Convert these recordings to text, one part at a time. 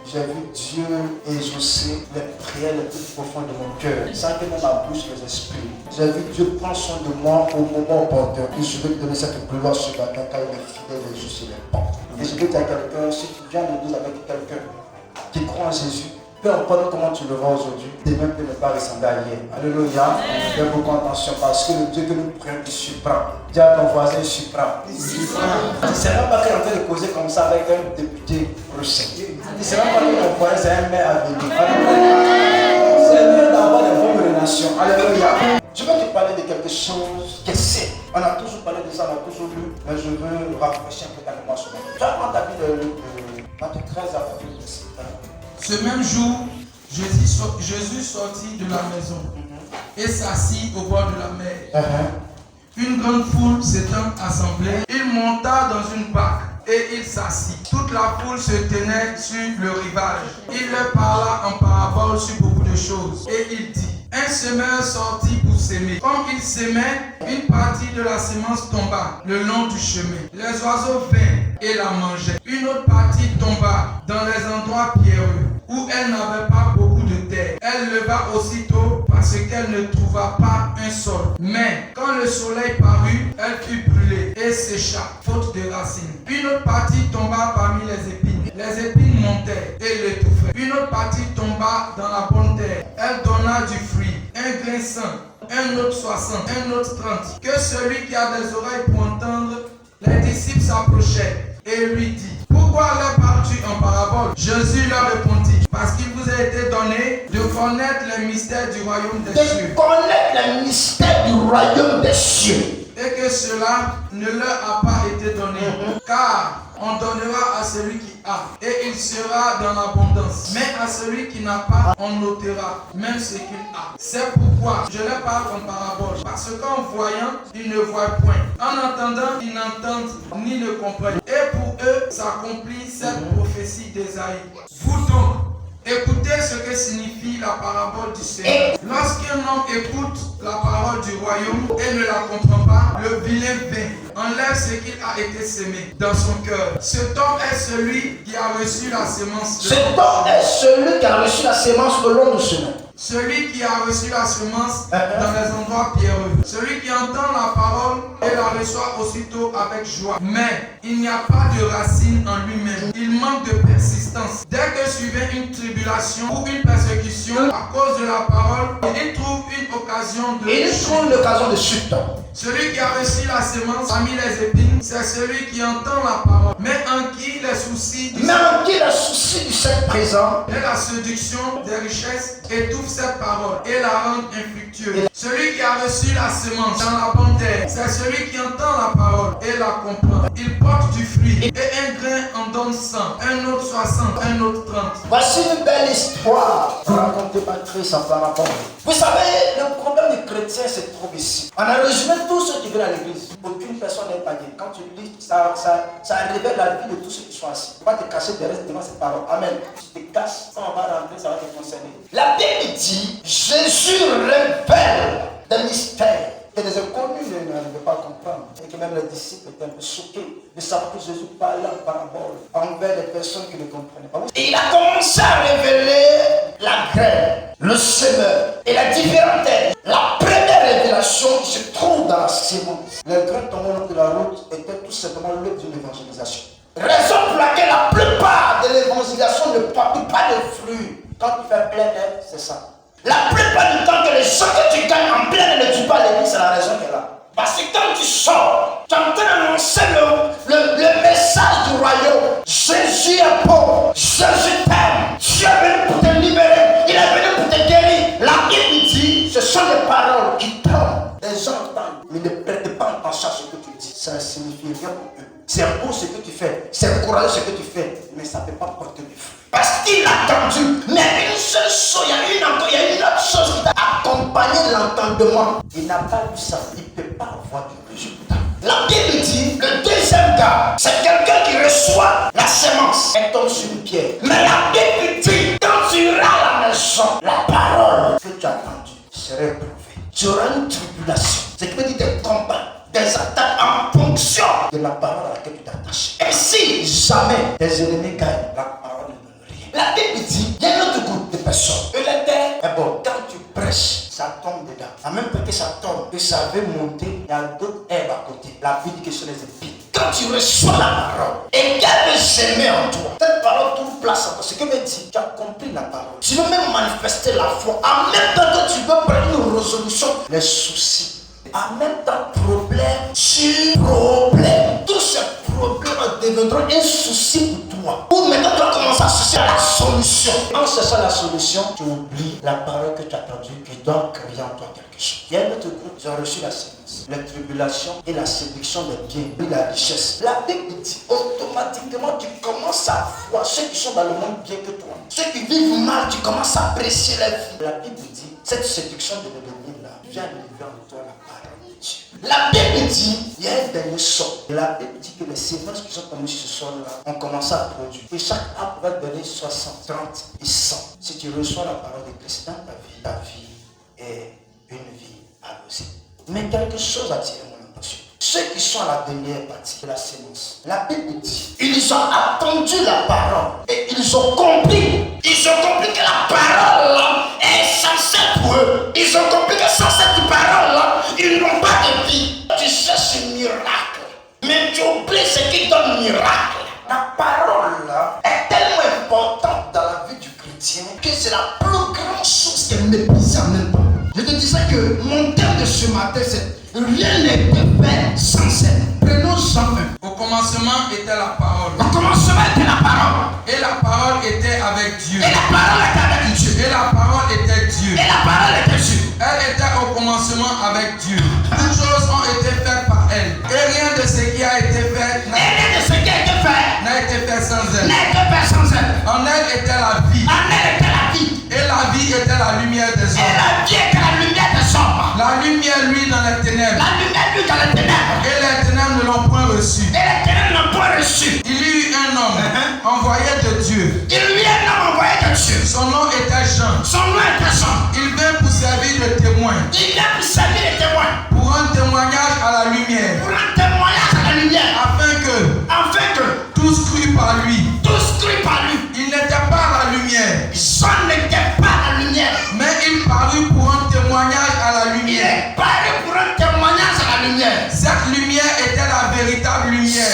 J'ai vu Dieu exaucer les prières les plus profondes de mon cœur, sans que même ma bouche les exprime. J'ai vu Dieu prendre soin de moi au moment opportun. Et je vais te donner cette gloire ce matin car il est fidèle et juste et bon. Et je veux dire à quelqu'un, si tu viens de nous avec quelqu'un qui croit en Jésus, peu importe comment tu le vois aujourd'hui, demain peut ne pas ressembler à hier. Alléluia. Fais beaucoup attention parce que le Dieu que nous prions est suprême. Dis à ton voisin suprême. C'est même pas qu'il est en train de causer comme ça avec un député bruxellois. C'est même pas que ton voisin c'est un maire à venir. C'est mieux d'avoir des bonnes relations. Alléluia. Je vais te parler de quelque chose qui est simple. On a toujours parlé de ça, on a toujours lu, mais je veux rafraîchir un peu ta mémoire sur moi. Tu vas prendre ta Bible de Matthieu 13 à partir de 17. Ce même jour, Jésus sortit de la maison et s'assit au bord de la mer. Une grande foule s'étant assemblée, il monta dans une barque et il s'assit. Toute la foule se tenait sur le rivage. Il leur parla en parabole sur beaucoup de choses. Et il dit, un semeur sortit pour s'aimer. Comme il s'aimait, une partie de la semence tomba le long du chemin. Les oiseaux vinrent et la mangeaient. Une autre partie tomba dans les endroits pierreux, où elle n'avait pas beaucoup de terre. Elle leva aussitôt parce qu'elle ne trouva pas un sol. Mais quand le soleil parut, elle fut brûlée et sécha, faute de racines. Une autre partie tomba parmi les épines. Les épines montaient et l'étouffaient. Une autre partie tomba dans la bonne terre. Elle donna du fruit, un grain 100, un autre 60, un autre 30. Que celui qui a des oreilles pour entendre, les disciples s'approchaient et lui dit, pourquoi leur parles-tu en parabole? Jésus leur répondit, parce qu'il vous a été donné de connaître les mystères du royaume des cieux. De connaître les mystères du royaume des cieux. Et que cela ne leur a pas été donné, car on donnera à celui qui a, et il sera dans l'abondance. Mais à celui qui n'a pas, on ôtera même ce qu'il a. C'est pourquoi je leur parle en parabole, parce qu'en voyant, ils ne voient point. En entendant, ils n'entendent ni ne comprennent. Et pour eux, s'accomplit cette prophétie d'Ésaïe. Vous donc, écoutez ce que signifie la parabole du Seigneur. Lorsqu'un homme écoute la parole du royaume et ne la comprend pas, le vilain vient, enlève ce qu'il a été semé dans son cœur. Cet homme est celui qui a reçu la semence. Cet homme est celui qui a reçu la semence au long du chemin. Celui qui a reçu la semence dans les endroits pierreux. Celui qui entend la parole et la reçoit aussitôt avec joie. Mais il n'y a pas de racine en lui-même. Il manque de persistance. Dès que suivait une tribulation ou une persécution à cause de la parole, il trouve une occasion de Il trouve l'occasion de chute. Celui qui a reçu la semence parmi les épines, c'est celui qui entend la parole, mais en qui les soucis du siècle présent et la séduction des richesses étouffent cette parole et la rendent infructueuse. Celui qui a reçu la semence dans la bonne terre, c'est celui qui entend la parole et la comprend. Il porte du fruit et un grain en donne 100, un autre 60, un autre 30. Voici une belle histoire racontée par Christ en parabole. Vous savez, le problème des chrétiens se trouve ici. On a résumé tous ceux qui viennent à l'église. Aucune personne n'est païenne. Quand tu lis, ça révèle la vie de tous ceux qui sont assis. Tu vas te cacher devant cette parole. Amen. Tu te caches, quand on va rentrer, ça va te concerner. La Bible dit, Jésus révèle des mystères que les inconnus n'arrivaient pas à comprendre. Et que même les disciples étaient un peu choqués de savoir que Jésus parlait en parabole envers les personnes qui ne comprenaient pas. Et il a commencé à révéler la graine, le semeur et la différente terre. La première révélation qui se trouve dans la sémence. Les graines tombant au long de la route étaient tout simplement l'œuvre d'une évangélisation. Raison pour laquelle la plupart de l'évangélisation ne portent pas de fruits. Quand tu fais plein air, c'est ça. La plupart du temps que les gens que tu gagnes en plein air ne tuent pas l'église, c'est la raison qu'elle est là. Parce que quand tu sors, tu es en train d'annoncer le message du royaume. Jésus est bon, Jésus t'aime, Dieu est venu pour te libérer, il est venu pour te guérir. La Bible dit, ce sont des paroles qui tombent. Les gens entendent, mais ne prêtent pas attention à ce que tu dis. Ça ne signifie rien pour eux. C'est beau ce que tu fais, c'est courageux ce que tu fais, mais ça ne peut pas porter du fruit. Parce qu'il a entendu, mais une seule chose, il y a une autre chose qui t'a accompagné de l'entendement. Il n'a pas vu ça, il ne peut pas avoir du résultat. La Bible dit, le deuxième gars, c'est quelqu'un qui reçoit la semence. Elle tombe sur une pierre. Mais la Bible dit, quand tu iras à la maison, la parole que tu as entendue serait prouvée. Tu auras une tribulation. Ce qui veut dire des combats, des attaques en fonction de la parole à laquelle tu t'attaches. Et si jamais tes ennemis gagnent, la parole ne donne rien. La brèche, ça tombe dedans. En même temps que ça tombe, que ça veut monter, il y a d'autres herbes à côté. La vie dit que ce sont les épines. Quand tu reçois la parole et qu'elle veut s'aimer en toi, cette parole trouve place en toi. Ce que veut dire, tu as compris la parole. Tu veux même manifester la foi. En même temps que tu veux prendre une résolution, les soucis. En même temps, problème sur problème. Tous ces problèmes deviendront un souci pour toi. Ou maintenant, tu vas commencer à chercher la solution. En cherchant la solution, tu oublies la parole que tu as entendue qui doit créer en toi quelque chose. Il y a un autre groupe, ils ont reçu la sémence. Les tribulations et la séduction des biens et la richesse. La Bible dit automatiquement, tu commences à voir ceux qui sont dans le monde bien que toi. Ceux qui vivent mal, tu commences à apprécier la vie. La Bible dit, cette séduction de devenir là, vient livrer en toi la parole. La Bible dit, il y a un dernier sort. Et la Bible dit que les sémences qui sont tombées sur ce sol-là ont commencé à produire. Et chaque arbre va donner 60, 30 et 100. Si tu reçois la parole de Christ dans ta vie est une vie arrosée. Mais quelque chose a attiré mon attention. Ceux qui sont à la dernière partie de la sémence, la Bible dit, ils ont attendu la parole et ils ont compris. Ils ont compris que la parole est censée pour eux. Ils ont compris que sans cette parole, ils n'ont pas de vie. Tu cherches un miracle, mais tu oublies ce qui donne miracle. La parole est tellement importante dans la vie du chrétien que c'est la plus grande chose qu'elle méprise en même temps. Je te disais que mon thème de ce matin, c'est rien n'est fait sans elle. Prenons Jean 1. Au commencement était la parole. Au commencement était la parole. Et la parole était avec Dieu. Et la parole était avec Dieu. Et la parole était Dieu. Et la parole était Dieu. Elle était au commencement avec Dieu. Toutes choses ont été faites par elle. Et rien de ce qui a été fait n'a été fait sans elle. En elle était la vie. Et la vie était la lumière des hommes. La lumière, lui, dans les ténèbres. Et les ténèbres ne l'ont point reçu. Il y eut un homme envoyé de Dieu. Son nom était Jean. Il vint pour servir de témoin. Pour un témoignage à la lumière. Afin que tous crût par lui. Il n'était pas la lumière. Mais il parut pour un témoignage à la lumière. Cette lumière était la véritable lumière.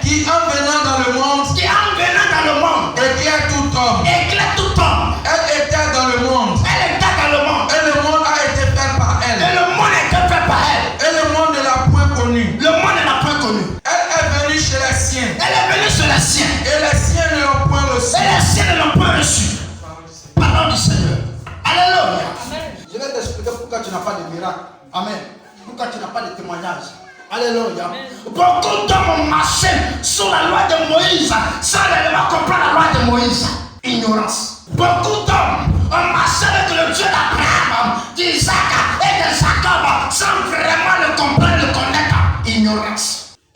Qui en venant dans le monde éclaire tout homme. Elle était dans le monde. Et le monde a été fait par elle. Et le monde ne l'a point connue. Elle est venue chez les siens. Et les siens ne l'ont point reçu. Parole du Seigneur. Alléluia. Je vais t'expliquer pourquoi tu n'as pas de miracle. Amen. Pourquoi tu n'as pas de témoignage. Alléluia. Beaucoup d'hommes ont marché sur la loi de Moïse sans réellement comprendre la loi de Moïse. Ignorance. Beaucoup d'hommes ont marché avec le Dieu d'Abraham, d'Isaac et de Jacob sans vraiment le comprendre, le connaître. Ignorance.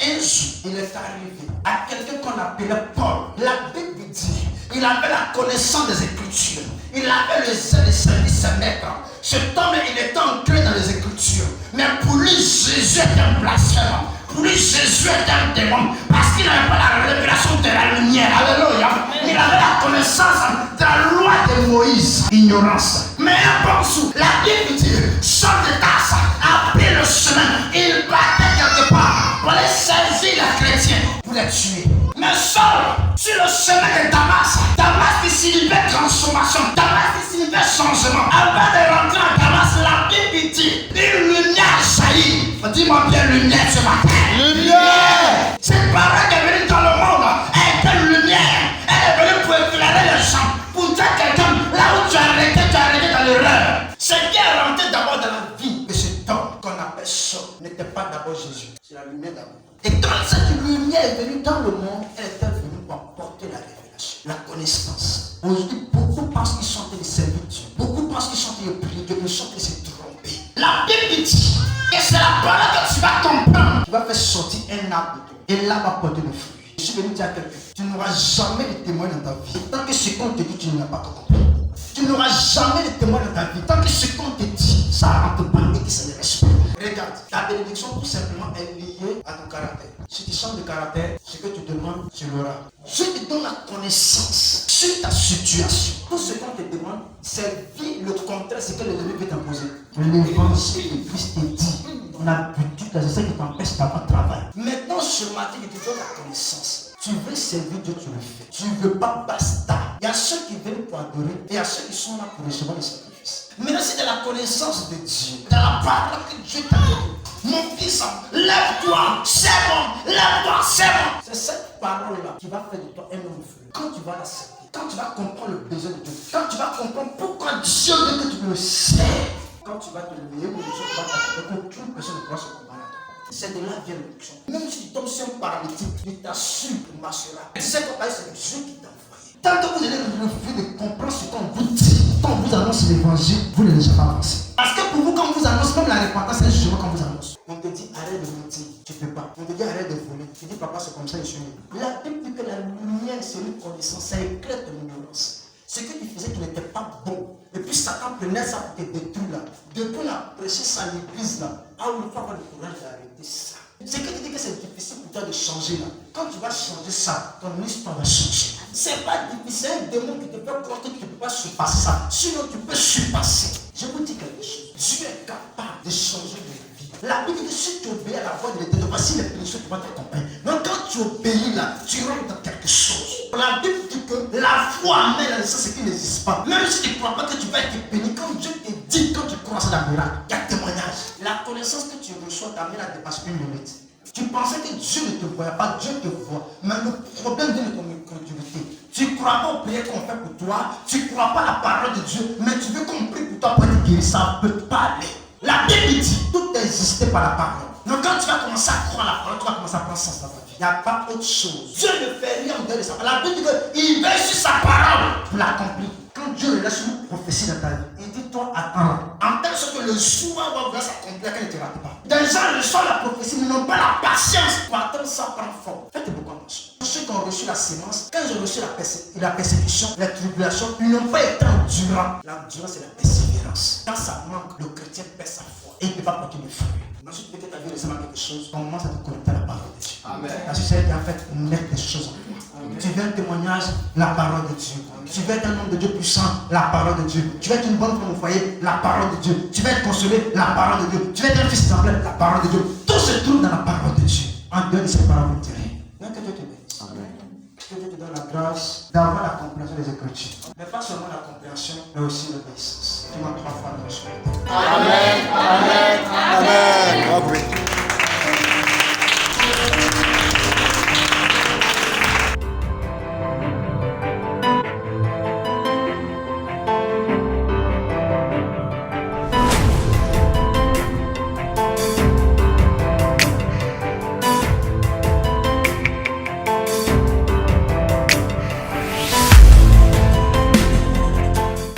Un jour, il est arrivé à quelqu'un qu'on appelait Paul. La Bible dit, il avait la connaissance des Écritures. Il avait le zèle de service à maître. Cet homme, il était ancré dans les Écritures. Mais pour lui, Jésus était un blasphème. Pour lui, Jésus était un démon. Parce qu'il n'avait pas la révélation de la lumière. Alléluia. Il avait la connaissance de la loi de Moïse. Ignorance. Mais un bon sou, la Bible dit, Saul de Tarse a pris le chemin. Il battait quelque part pour aller saisir les chrétiens, pour les tuer. Mais Saul, sur le chemin de Damas qui signifie transformation, Damas qui signifie changement. Avant de rentrer en Damas, la Bible dit, une lumière jaillit. Dis-moi bien lumière ce matin. Lumière. Cette parole qui est venue dans le monde est une lumière. Elle est venue pour éclairer les gens. Pour dire quelqu'un, là où tu as arrêté dans l'erreur. Ce qui est rentré d'abord dans la vie de cet homme qu'on appelle Saul n'était pas d'abord Jésus. C'est la lumière d'abord. Et quand cette lumière est venue dans le monde, elle était venue pour apporter la révélation, la connaissance. Aujourd'hui, beaucoup pensent qu'ils sont en train de servir Dieu. Beaucoup pensent qu'ils sont en train de prier Dieu, mais ils sont en train de se tromper. La Bible dit que c'est la parole que tu vas comprendre. Tu vas faire sortir un arbre de toi. Et là va porter le fruit. Je suis venu dire à quelqu'un, tu n'auras jamais de témoin dans ta vie. Tant que ce qu'on te dit, tu n'as pas compris. Tu n'auras jamais de témoin dans ta vie. Tant que ce qu'on te dit, ça rentre pas et que ça ne reste pas. Regarde, ta bénédiction tout simplement est liée à ton caractère. Si tu changes de caractère, ce que tu demandes, tu l'auras. Je te donne la connaissance sur ta situation. Tout ce qu'on te demande demande, c'est vie le contraire, c'est que l'ennemi veut t'imposer. L'évangile de Christ est dit. On a buté, c'est ça qui t'empêche d'avoir travail. Maintenant, ce matin, je te donne la connaissance. Tu veux servir Dieu, tu le fais. Tu ne veux pas, basta. Il y a ceux qui viennent pour adorer et il y a ceux qui sont là pour recevoir les sacrifices. Maintenant, c'est de la connaissance de Dieu, de la parole que Dieu t'a donnée. Mon fils, lève-toi, c'est bon, lève-toi, c'est bon. C'est cette parole-là qui va faire de toi un homme fou. Quand tu vas l'accepter, quand tu vas comprendre le besoin de Dieu, quand tu vas comprendre pourquoi Dieu veut que tu le sers, quand tu vas te lever, tu vas t'accorder, aucune personne ne pourra se comparer à toi. C'est de là vient l'onction. Même si tu tombes sur un paralytique, il t'assure qu'il marchera. Tu sais que c'est Dieu qui t'a envoyé. Tant que vous allez refuser de comprendre ce qu'on vous dit, quand on vous annonce l'évangile, vous ne laissez pas avancer. Parce que pour vous, quand on vous annonce, même la repentance, c'est un jugement qu'on vous annonce. On te dit arrête de mentir, tu ne peux pas. On te dit arrête de voler. Tu dis papa, c'est comme ça, je suis né. La Bible dit que la lumière, c'est une connaissance, ça éclaire ton ignorance. Ce que tu faisais qui n'était pas bon. Et puis Satan prenait ça pour te détruire là. Depuis la prêcher ça à l'église là, il faut avoir le courage d'arrêter ça. C'est que tu dis que c'est difficile pour toi de changer là. Quand tu vas changer ça, ton histoire va changer. C'est pas difficile, c'est un démon qui te fait croire que tu ne peux pas surpasser ça. Sinon tu peux surpasser. Je vous dis quelque chose. Dieu est capable de changer de vie. La Bible dit que si tu obéis à la voix de l'Éternel, voici les péninsulaires qui vont t'accompagner. Donc quand tu obéis là, tu rentres dans quelque chose. La Bible dit que la foi amène à ce qui n'existe pas. Même si tu ne crois pas que tu vas être béni, quand Dieu te dit, quand tu crois à la miracle, il y a témoignage. La connaissance que tu reçois t'amène à dépasser une limite. Tu pensais que Dieu ne te voyait pas, Dieu te voit. Mais le problème vient de ton incrédulité. Tu ne crois pas aux prières qu'on fait pour toi, tu ne crois pas à la parole de Dieu, mais tu veux qu'on prie pour toi pour être guéri, ça ne peut pas aller. La Bible dit, tout est existé par la parole. Donc quand tu vas commencer à croire à la parole, tu vas commencer à prendre sens dans ta vie. Il n'y a pas autre chose. Dieu ne fait rien en dehors de sa parole. La Bible dit qu'il veille sur sa parole pour l'accomplir. Quand Dieu lâche une prophétie dans ta vie, il dit toi attends. En telle sorte que le jour va vouloir s'accomplir, qu'elle ne te rate pas. Des gens reçoivent la prophétie, mais n'ont pas la patience pour attendre ça prend forme. Faites beaucoup attention. Ceux qui ont reçu la sémence, quand ils ont reçu la persécution, la tribulation, ils n'ont pas été endurants. L'endurance, c'est la persévérance. Quand ça manque, le chrétien perd sa foi et il ne peut pas porter de fruits. Ensuite, peut-être tu as vu récemment quelque chose, commence à te connecter à la parole de Dieu. Amen. Parce que c'est elle qui a fait mettre des choses en toi. Amen. Tu veux un témoignage, la parole de Dieu. Amen. Tu veux être un homme de Dieu puissant, la parole de Dieu. Tu veux être une bonne femme au foyer, la parole de Dieu. Tu veux être consolé, la parole de Dieu. Tu veux être un fils d'emblème, la parole de Dieu. Tout se trouve dans la parole de Dieu. En dehors de cette parole, vous ne direz. Donc que Dieu te bénisse. Amen. Que Dieu te donne la grâce d'avoir la compréhension des Écritures. Mais pas seulement la compréhension, mais aussi l'obéissance. Tu m'as 3 fois dans le souhait. Amen. Amen. Amen. Amen.